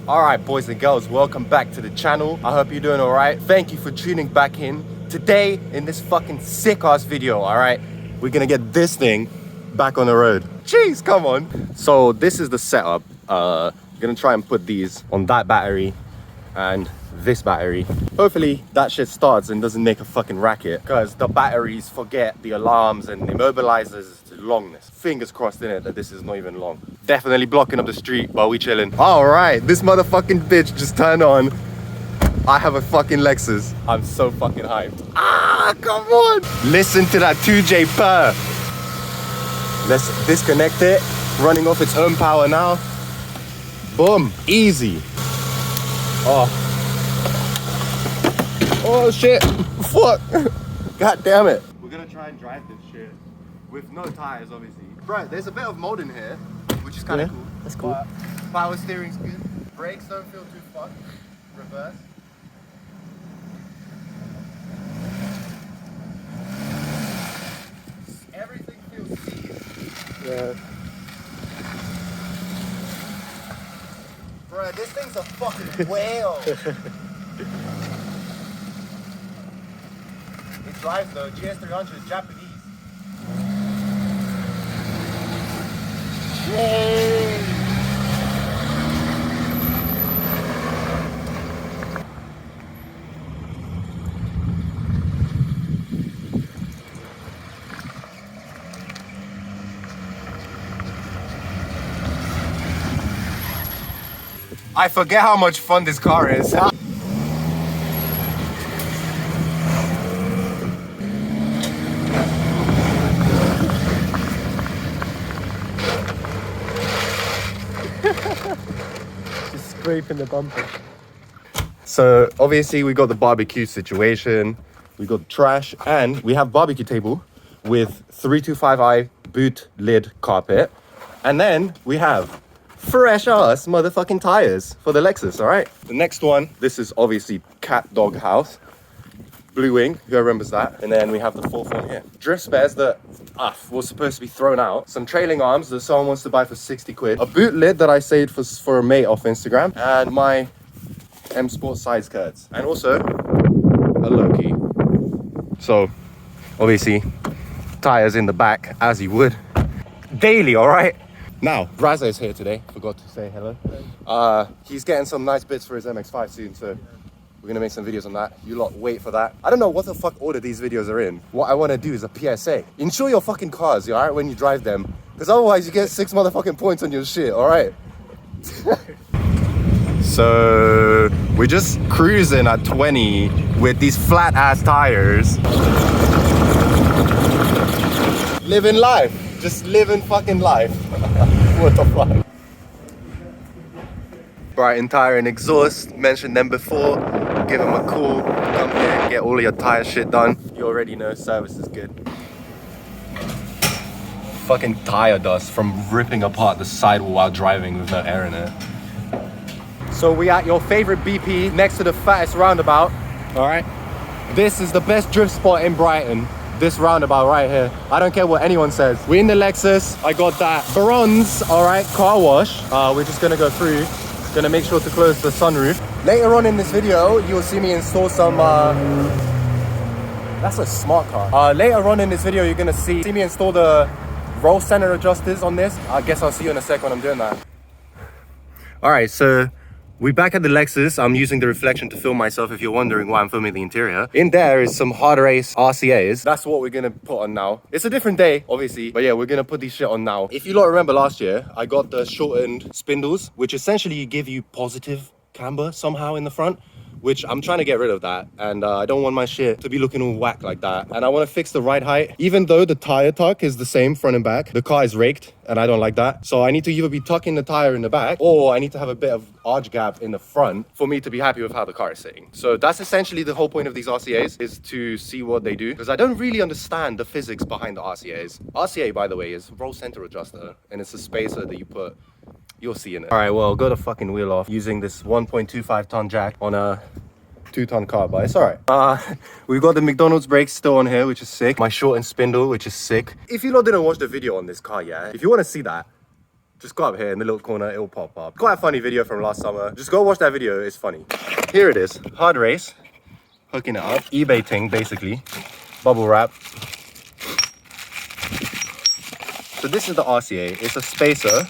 Alright boys and girls, welcome back to the channel. I hope you're doing alright. Thank you for tuning back in. Today, in this fucking sick ass video, alright, we're gonna get this thing back on the road. Jeez, come on. So this is the setup. We're gonna try and put these on that battery and this battery. Hopefully that shit starts and doesn't make a fucking racket, because the batteries forget the alarms and immobilizers to longness. Fingers crossed in it that this is not even long. Definitely blocking up the street while we chilling. All right, this motherfucking bitch just turned on. I have a fucking Lexus. I'm so fucking hyped. Ah, come on. Listen to that 2J purr. Let's disconnect it. Running off its own power now. Boom, easy. Oh shit, fuck. God damn it. We're gonna try and drive this shit with no tires, obviously. Right, there's a bit of mold in here, which is kind of cool. That's cool. Power steering's good. Brakes don't feel too fucked. Reverse. Everything feels seized. Yeah. Bro, this thing's a fucking whale. It drives though, Gs300 Japanese. Yay! I forget how much fun this car is. Just scraping the bumper. So obviously we got the barbecue situation, we got trash, and we have barbecue table with 325i boot lid carpet, and then we have fresh ass motherfucking tires for the Lexus. All right, the next one, this is obviously cat dog house, blue wing, who remembers that? And then we have the fourth one here, drift spares that was supposed to be thrown out, some trailing arms that someone wants to buy for 60 quid, a boot lid that I saved for a mate off Instagram, and my M Sport side skirts, and also a Loki. So obviously tires in the back as you would daily. All right, now Raza is here today, forgot to say hello. He's getting some nice bits for his MX-5 soon, so we're gonna make some videos on that. You lot wait for that. I don't know what the fuck order these videos are in. What I want to do is a PSA. Insure your fucking cars, all right, when you drive them, because otherwise you get 6 motherfucking points on your shit. All right. So we're just cruising at 20 with these flat ass tires. Living life, just living fucking life. What the fuck? Brighton Tire and Exhaust, mentioned them before. Give them a call, come here and get all of your tire shit done. You already know service is good. Fucking tire dust from ripping apart the sidewall while driving with no air in it. So we at your favorite BP next to the fattest roundabout. All right, this is the best drift spot in Brighton. This roundabout right here. I don't care what anyone says. We're in the Lexus. I got that bronze, all right, car wash. We're just gonna go through. Gonna make sure to close the sunroof. Later on in this video, you'll see me install some. That's a smart car. Later on in this video, you're gonna see me install the roll center adjusters on this. I guess I'll see you in a sec when I'm doing that. All right, so we're back at the Lexus. I'm using the reflection to film myself if you're wondering why I'm filming the interior. In there is some hardrace RCAs. That's what we're gonna put on now. It's a different day, obviously, but yeah, we're gonna put these shit on now. If you lot remember last year, I got the shortened spindles, which essentially give you positive camber somehow in the front, which I'm trying to get rid of that. And I don't want my shit to be looking all whack like that. And I want to fix the ride height. Even though the tire tuck is the same front and back, the car is raked and I don't like that. So I need to either be tucking the tire in the back, or I need to have a bit of arch gap in the front for me to be happy with how the car is sitting. So that's essentially the whole point of these RCAs, is to see what they do, because I don't really understand the physics behind the RCAs. RCA, by the way, is roll center adjuster, and it's a spacer that you put. You'll see in it. All right, well, got the fucking wheel off using this 1.25 ton jack on a 2-ton car, but it's all right. We've got the McDonald's brakes still on here, which is sick. My shortened spindle, which is sick. If you lot didn't watch the video on this car yet, if you want to see that, Just go up here in the little corner, it'll pop up. Quite a funny video from last summer. Just go watch that video, it's funny. Here it is, hard race. Hooking it up, eBay thing basically. Bubble wrap. So this is the RCA. It's a spacer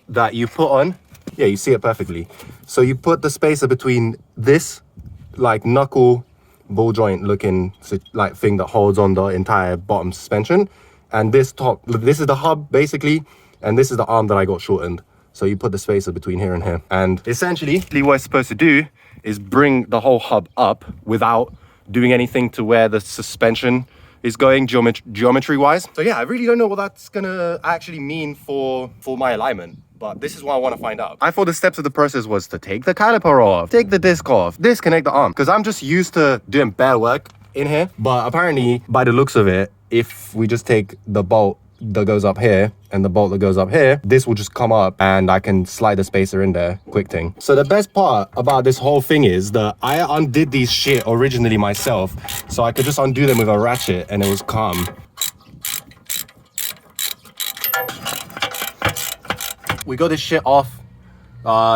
that you put on. Yeah, you see it perfectly. So you put the spacer between this like knuckle ball joint looking like thing that holds on the entire bottom suspension, and this top, this is the hub basically, and this is the arm that I got shortened. So you put the spacer between here and here, and essentially what it's supposed to do is bring the whole hub up without doing anything to where the suspension is going geometry wise. So yeah, I really don't know what that's gonna actually mean for my alignment, but this is what I want to find out. I thought the steps of the process was to take the caliper off, take the disc off, disconnect the arm, because I'm just used to doing bare work in here. But apparently, by the looks of it, if we just take the bolt that goes up here and the bolt that goes up here, this will just come up and I can slide the spacer in there, quick thing. So the best part about this whole thing is that I undid these shit originally myself, so I could just undo them with a ratchet and it was calm. We got this shit off,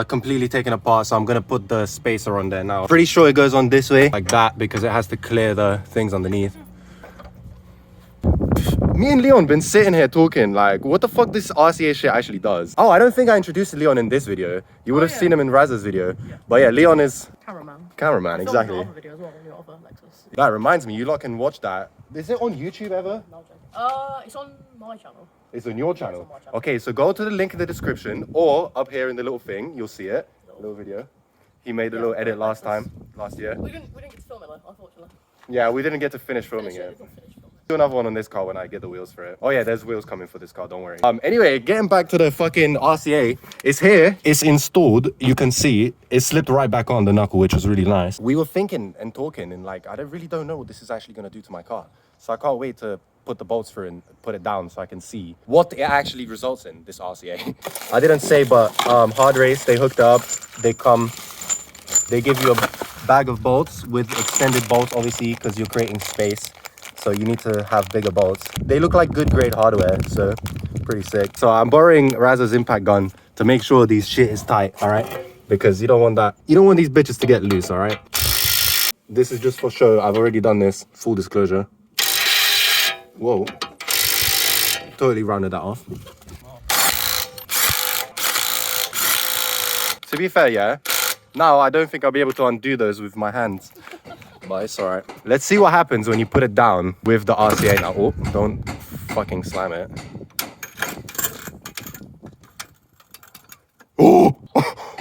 completely taken apart, so I'm gonna put the spacer on there now. Pretty sure it goes on this way, like that, because it has to clear the things underneath. Me and Leon been sitting here talking like, what the fuck this RCA shit actually does. Oh, I don't think I introduced Leon in this video. You would have seen him in Raz's video. Yeah. But yeah, Leon is... Cameraman, exactly. Other video as well, on your other Lexus. That reminds me, you lot can watch that. Is it on YouTube ever? No, it's on my channel. It's on your channel? Okay, so go to the link in the description, or up here in the little thing, you'll see it. Little video. He made a little edit last year. We didn't get to film it though, unfortunately. Yeah, we didn't get to finish filming it. Do another one on this car when I get the wheels for it. Oh yeah, there's wheels coming for this car, don't worry. Anyway, getting back to the fucking RCA, it's here, it's installed, you can see, it slipped right back on the knuckle, which was really nice. We were thinking and talking and like, I really don't know what this is actually gonna do to my car. So I can't wait to put the bolts through and put it down so I can see what it actually results in, this RCA. I didn't say, but Hard Race, they hooked up, they give you a bag of bolts with extended bolts, obviously, because you're creating space. So you need to have bigger bolts. They look like good grade hardware, so pretty sick. So I'm borrowing Raz's impact gun to make sure these shit is tight, all right? Because you don't want that. You don't want these bitches to get loose, all right? This is just for show. I've already done this, full disclosure. Whoa. Totally rounded that off. To be fair, yeah, now I don't think I'll be able to undo those with my hands. But it's alright. Let's see what happens when you put it down with the RCA now. Oh, don't fucking slam it. Oh!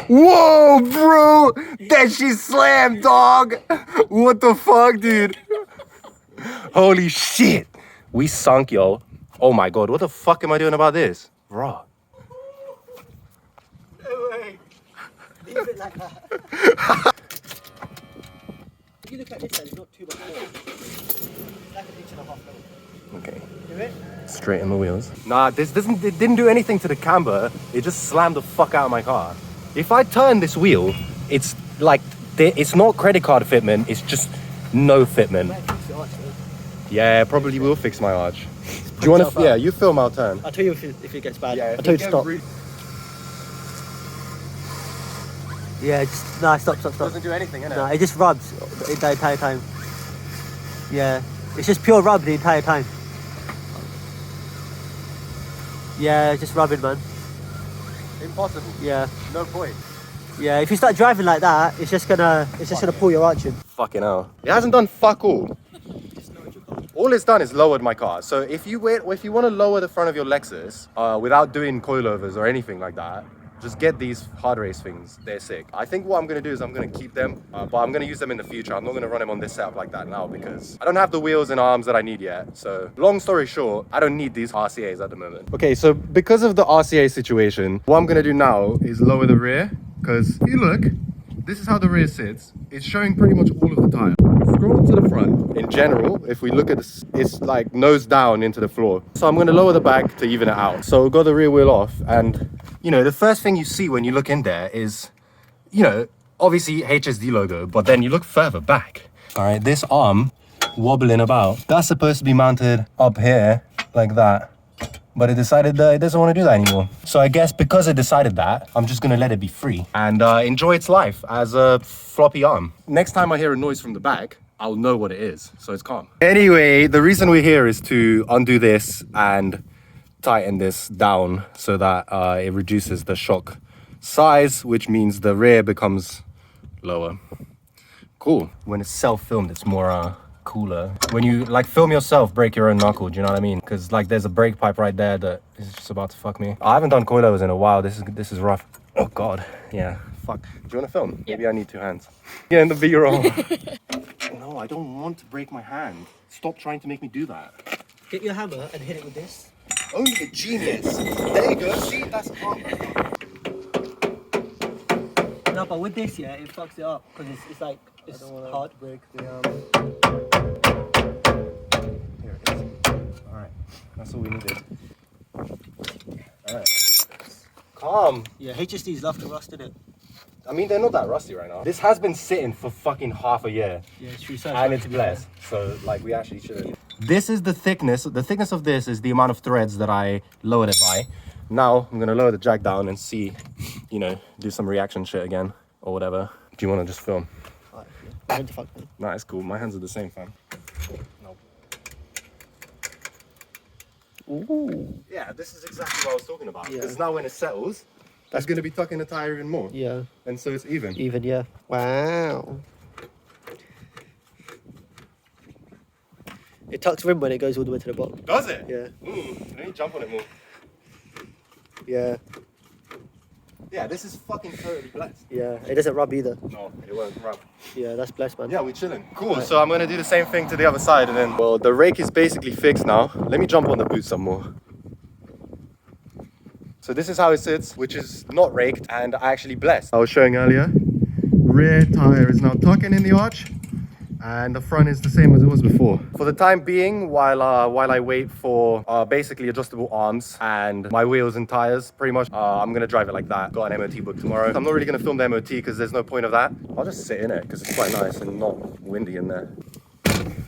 Whoa, bro! That shit slammed, dog! What the fuck, dude? Holy shit! We sunk, yo. Oh my god, what the fuck am I doing about this? Raw. No way. Leave it like that. If you look at this side, it's not too much more. It's like an inch and a half long. Okay. Do it? Straighten the wheels. Nah, it didn't do anything to the camber. It just slammed the fuck out of my car. If I turn this wheel, it's like, it's not credit card fitment, it's just no fitment. Yeah, probably will fix my arch. Do you want to? Yeah, you film, I'll turn. I'll tell you if it gets bad. Yeah, I'll tell you to stop. Yeah, just, no, stop. Doesn't do anything, innit? No, it just rubs the entire time. Yeah, it's just pure rub the entire time. Yeah, just rubbing, man. Impossible. Yeah. No point. Yeah, if you start driving like that, it's just gonna pull your arch in. Fucking hell. It hasn't done fuck all. All it's done is lowered my car. So if you want to lower the front of your Lexus without doing coilovers or anything like that, just get these hard race things. They're sick. I think what I'm going to do is I'm going to keep them, but I'm going to use them in the future. I'm not going to run them on this setup like that now because I don't have the wheels and arms that I need yet. So long story short, I don't need these RCAs at the moment. Okay, so because of the RCA situation, what I'm going to do now is lower the rear, because if you look, this is how the rear sits. It's showing pretty much all of the tire. Scroll to the front. In general, if we look at this, it's like nose down into the floor. So I'm going to lower the back to even it out. So we've got the rear wheel off, and you know, the first thing you see when you look in there is, you know, obviously HSD logo, but then you look further back. All right, this arm wobbling about, that's supposed to be mounted up here like that. but it decided it doesn't want to do that anymore. So I guess because it decided that, I'm just gonna let it be free and enjoy its life as a floppy arm. Next time I hear a noise from the back, I'll know what it is, so it's calm. Anyway, the reason we're here is to undo this and tighten this down so that it reduces the shock size, which means the rear becomes lower. Cool. When it's self-filmed, it's more cooler. When you like film yourself, break your own knuckle, do you know what I mean? Because like there's a brake pipe right there that is just about to fuck me. I haven't done coilovers in a while. This is rough. Oh god. Yeah. Fuck. Do you want to film? Yeah. Maybe I need 2 hands. Yeah, in the B-roll. No, I don't want to break my hand. Stop trying to make me do that. Get your hammer and hit it with this. Only a genius. There you go. See, that's a calm. No, but with this, yeah, it fucks it up because it's like it's hard. Break the Here it is. All right, that's all we needed. All right, calm. Yeah, HSDs love to rust, innit? I mean, they're not that rusty right now. This has been sitting for fucking half a year. Yeah, it's true. And it's blessed. So like we actually shouldn't. This is the thickness. The thickness of this is the amount of threads that I lowered it by. Now I'm gonna lower the jack down and see, you know, do some reaction shit again or whatever. Do you want to just film? Alright, yeah. Nah, it's cool. My hands are the same, fam. Nope. Ooh. Yeah, this is exactly what I was talking about. Because now when it settles, that's gonna be tucking the tire even more. Yeah. And so it's even. Even, yeah. Wow. It tucks rim when it goes all the way to the bottom. Does it? Yeah. Let me jump on it more. Yeah. Yeah, this is fucking totally blessed. Yeah. It doesn't rub either. No, it won't rub. Yeah, that's blessed, man. Yeah, we're chilling. Cool, right. So I'm gonna do the same thing to the other side and then... Well, the rake is basically fixed now. Let me jump on the boot some more. So this is how it sits, which is not raked and actually blessed. I was showing earlier. Rear tire is now tucking in the arch. And the front is the same as it was before. For the time being, while I wait for basically adjustable arms and my wheels and tires, pretty much, I'm gonna drive it like that. Got an MOT book tomorrow. I'm not really gonna film the MOT because there's no point of that. I'll just sit in it because it's quite nice and not windy in there.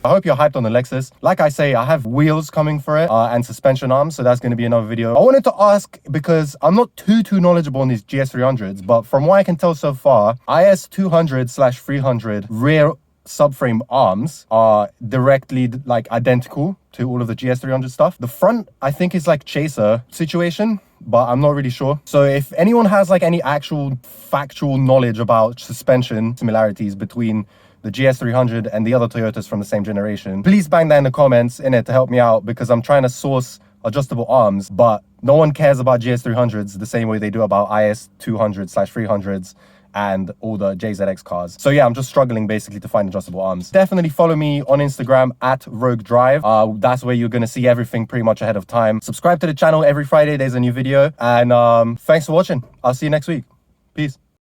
I hope you're hyped on the Lexus. Like I say, I have wheels coming for it and suspension arms, so that's going to be another video. I wanted to ask because I'm not too knowledgeable on these GS300s, but from what I can tell so far, IS200/300 rear subframe arms are directly like identical to all of the GS300 stuff. The front I think is like chaser situation, but I'm not really sure. So if anyone has like any actual factual knowledge about suspension similarities between the GS300 and the other Toyotas from the same generation, please bang that in the comments to help me out, because I'm trying to source adjustable arms, but no one cares about GS300s the same way they do about IS200/300s and all the JZX cars. So yeah, I'm just struggling basically to find adjustable arms. Definitely follow me on Instagram at Rogue Drive. That's where you're gonna see everything pretty much ahead of time. Subscribe to the channel. Every Friday there's a new video, and thanks for watching. I'll see you next week. Peace.